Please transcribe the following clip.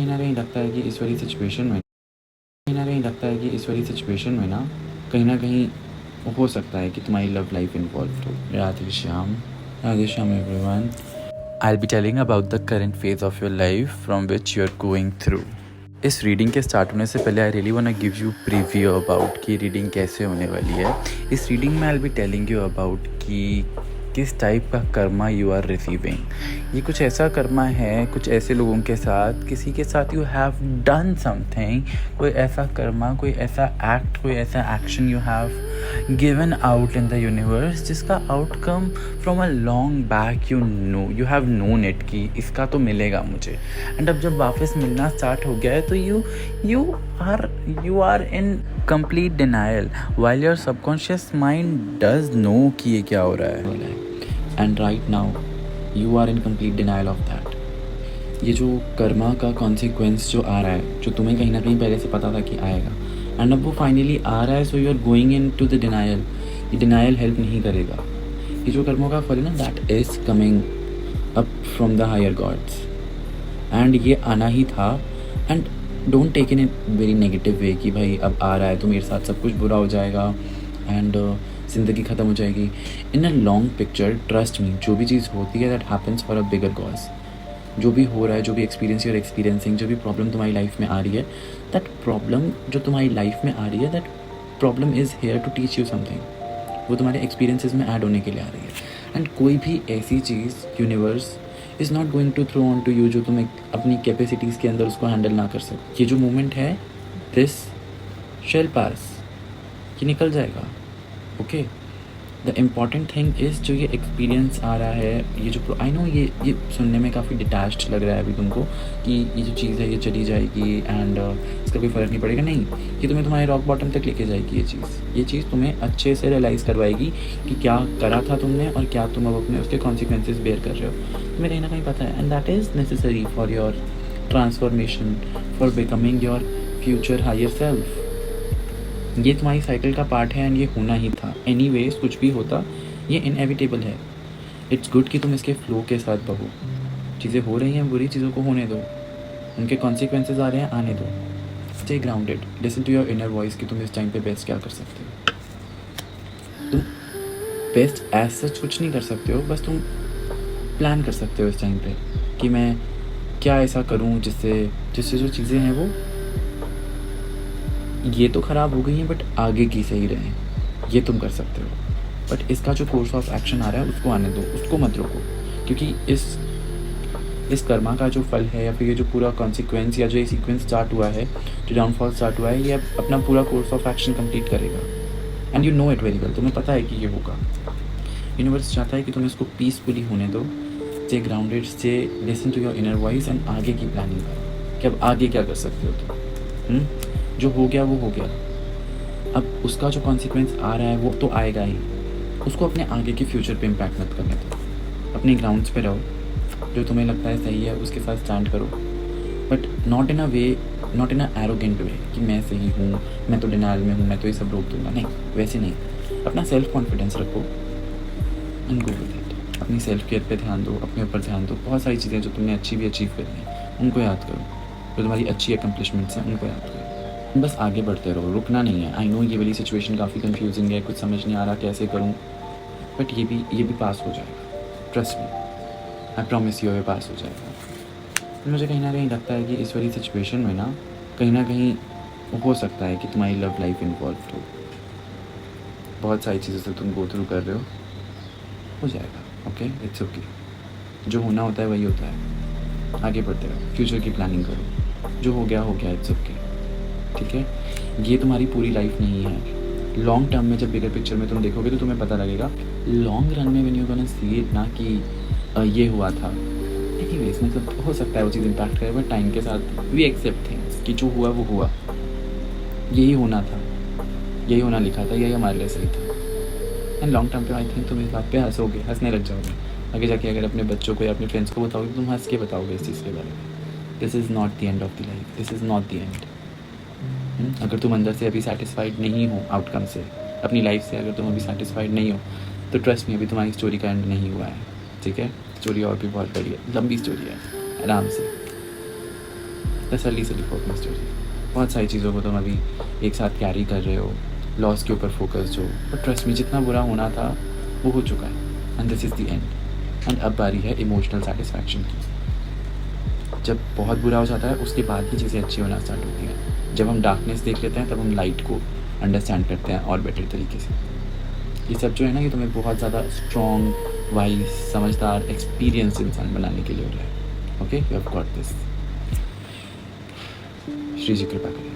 ना कहीं लगता है कि इस वाली सिचुएशन में ना कहीं न कहीं हो सकता है कि तुम्हारी लव लाइफ इन्वॉल्व्ड हो। Radhe Shyam everyone. I'll be telling about the current phase of your life from which you're going through. इस रीडिंग के स्टार्ट होने से पहले I really want to give you preview about कि रीडिंग कैसे होने वाली है। इस रीडिंग में I will be telling you about कि किस टाइप का कर्मा यू आर रिसीविंग। ये कुछ ऐसा कर्मा है कुछ ऐसे लोगों के साथ, किसी के साथ यू हैव डन समथिंग, कोई ऐसा कर्मा, कोई ऐसा एक्ट, कोई ऐसा action you have given out in the universe जिसका outcome from a long back you have known it कि इसका तो मिलेगा मुझे। एंड अब जब वापस मिलना स्टार्ट हो गया है तो you are in complete denial while your subconscious mind does know कि ये क्या हो रहा है। And right now you are in complete denial of that. ये जो कर्मा का कॉन्सिक्वेंस जो आ रहा है, जो तुम्हें कहीं ना कहीं पहले से पता था कि आएगा, एंड अब वो फाइनली आ रहा है, so you are going in to the denial. ये डिनायल हेल्प नहीं करेगा। ये जो कर्मों का फल है ना, that is coming up from the higher gods, and ये आना ही था। And don't take in very negative way कि भाई अब आ रहा है तो मेरे साथ सब कुछ बुरा हो जाएगा एंड ज़िंदगी ख़त्म हो जाएगी। In a long picture, trust me, जो भी चीज़ होती है that happens for a bigger cause. जो भी हो रहा है, जो भी एक्सपीरियंस यूर एक्सपीरियंसिंग, जो भी प्रॉब्लम तुम्हारी लाइफ में आ रही है, दैट प्रॉब्लम जो तुम्हारी लाइफ में आ रही है, that problem is here to teach you something. वो तुम्हारे एक्सपीरियंसेस में ऐड होने के लिए आ रही है। एंड कोई भी ऐसी चीज़ universe is not going to throw on to you जो तुम अपनी कैपेसिटीज़ के अंदर उसको हैंडल ना कर सको। ये जो मोमेंट है, दिस शेल पास, ये निकल जाएगा। Okay, the important thing is जो ये एक्सपीरियंस आ रहा है, ये जो आई नो ये सुनने में काफ़ी डिटैच्ड लग रहा है अभी तुमको कि ये जो चीज़ है ये चली जाएगी एंड इसका कोई फ़र्क नहीं पड़ेगा। नहीं, ये तुम्हें तुम्हारे रॉक बॉटम तक लेके जाएगी। ये चीज़ तुम्हें अच्छे से रियलाइज़ करवाएगी कि क्या करा था तुमने और क्या तुम अब अपने उसके कॉन्सिक्वेंसेस बेयर कर रहे हो। तुम्हें कहीं ना कहीं पता है, and that is necessary for your transformation, for becoming your future higher self. ये तुम्हारी साइकिल का पार्ट है एंड ये होना ही था। एनीवेज कुछ भी होता, ये इनएविटेबल है। इट्स गुड कि तुम इसके फ्लो के साथ बहो। चीज़ें हो रही हैं, बुरी चीज़ों को होने दो, उनके कॉन्सिक्वेंसेज आ रहे हैं, आने दो। Stay grounded, listen to your inner voice कि तुम इस टाइम पे बेस्ट क्या कर सकते हो। तुम बेस्ट एज सच कुछ नहीं कर सकते हो, बस तुम प्लान कर सकते हो इस टाइम पे कि मैं क्या ऐसा करूँ जिससे जो चीज़ें हैं वो ये तो ख़राब हो गई हैं बट आगे की सही रहें। ये तुम कर सकते हो, बट इसका जो कोर्स ऑफ एक्शन आ रहा है उसको आने दो, उसको मत रोको। क्योंकि इस कर्मा का जो फल है या फिर ये जो पूरा कॉन्सिक्वेंस या जो ये सीक्वेंस स्टार्ट हुआ है, जो डाउनफॉल स्टार्ट हुआ है, ये अब अपना पूरा कोर्स ऑफ एक्शन कंप्लीट करेगा। And you know it very well, तुम्हें पता है कि ये होगा। यूनिवर्स चाहता है कि तुम इसको पीसफुली होने दो। Stay grounded, stay listen to your inner voice and आगे की प्लानिंग करो कि अब आगे क्या कर सकते हो तुम। जो हो गया वो हो गया, अब उसका जो कॉन्सिक्वेंस आ रहा है वो तो आएगा ही। उसको अपने आगे के फ्यूचर पे इम्पैक्ट मत करने दो। अपने ग्राउंड्स पे रहो, जो तुम्हें लगता है सही है उसके साथ स्टैंड करो, but not in a arrogant way कि मैं सही हूँ, मैं तो डिनायल में हूँ, मैं तो ये सब रोक दूँगा। नहीं, वैसे नहीं। अपना सेल्फ कॉन्फिडेंस रखो एंड गो विद इट। अपनी सेल्फ केयर पे ध्यान दो, अपने ऊपर ध्यान दो। बहुत सारी चीज़ें जो तुमने अच्छी भी अचीव करी हैं उनको याद करो, जो तुम्हारी अच्छी अकम्पलिशमेंट्स हैं उनको याद करो। बस आगे बढ़ते रहो, रुकना नहीं है। आई नो ये वाली सिचुएशन काफ़ी कंफ्यूजिंग है, कुछ समझ नहीं आ रहा कैसे करूँ, बट ये भी पास हो जाएगा। Trust me, I promise you, ये पास हो जाएगा। मुझे कहीं ना कहीं लगता है कि इस वाली सिचुएशन में ना कहीं हो सकता है कि तुम्हारी लव लाइफ इन्वॉल्व हो। बहुत सारी चीज़ों से तुम गो थ्रू कर रहे हो जाएगा। Okay, it's okay. जो होना होता है वही होता है। आगे बढ़ते रहो, फ्यूचर की प्लानिंग करो। जो हो गया इट्स ओके। ठीक है, ये तुम्हारी पूरी लाइफ नहीं है। लॉन्ग टर्म में जब बिगर पिक्चर में तुम देखोगे तो तुम्हें पता लगेगा। लॉन्ग रन में when you gonna see it ना कि ये हुआ था। एनीवेज, मतलब हो सकता है वो चीज़ इम्पैक्ट करे, बट टाइम के साथ वी एक्सेप्ट थिंग्स कि जो हुआ वो हुआ, यही होना था, यही होना लिखा था, यही हमारे लिए सही था। एंड लॉन्ग टर्म पे आई थिंक तुम इस बात पे हंसोगे, हंसने लग जाओगे। आगे जाके अगर अपने बच्चों को या अपने फ्रेंड्स को बताओगे तो तुम हंस के बताओगे इस चीज़ के बारे में। This is not the end of the life, this is not the end. अगर तुम अंदर से अभी सेटिस्फाइड नहीं हो आउटकम से, अपनी लाइफ से अगर तुम अभी सेटिस्फाइड नहीं हो, तो ट्रस्ट मी, अभी तुम्हारी स्टोरी का एंड नहीं हुआ है। ठीक है, स्टोरी और भी बहुत बड़ी है, लंबी स्टोरी है, आराम से तसल्ली से लिखो अपनी स्टोरी। बहुत सारी चीज़ों को तुम अभी एक साथ कैरी कर रहे हो, लॉस के ऊपर फोकस्ड हो, बट ट्रस्ट में जितना बुरा होना था वो हो चुका है, and this is the end. And अब बारी है इमोशनल सेटिस्फैक्शन की। जब बहुत बुरा हो जाता है उसके बाद ही चीज़ें अच्छी होना स्टार्ट होती हैं। जब हम डार्कनेस देख लेते हैं तब हम लाइट को अंडरस्टैंड करते हैं और बेटर तरीके से। ये सब जो है ना, ये तुम्हें बहुत ज़्यादा स्ट्रॉन्ग, वाइज, समझदार, एक्सपीरियंस इंसान बनाने के लिए हो रहा है। Okay, you have got this. Shri ji कृपा करें।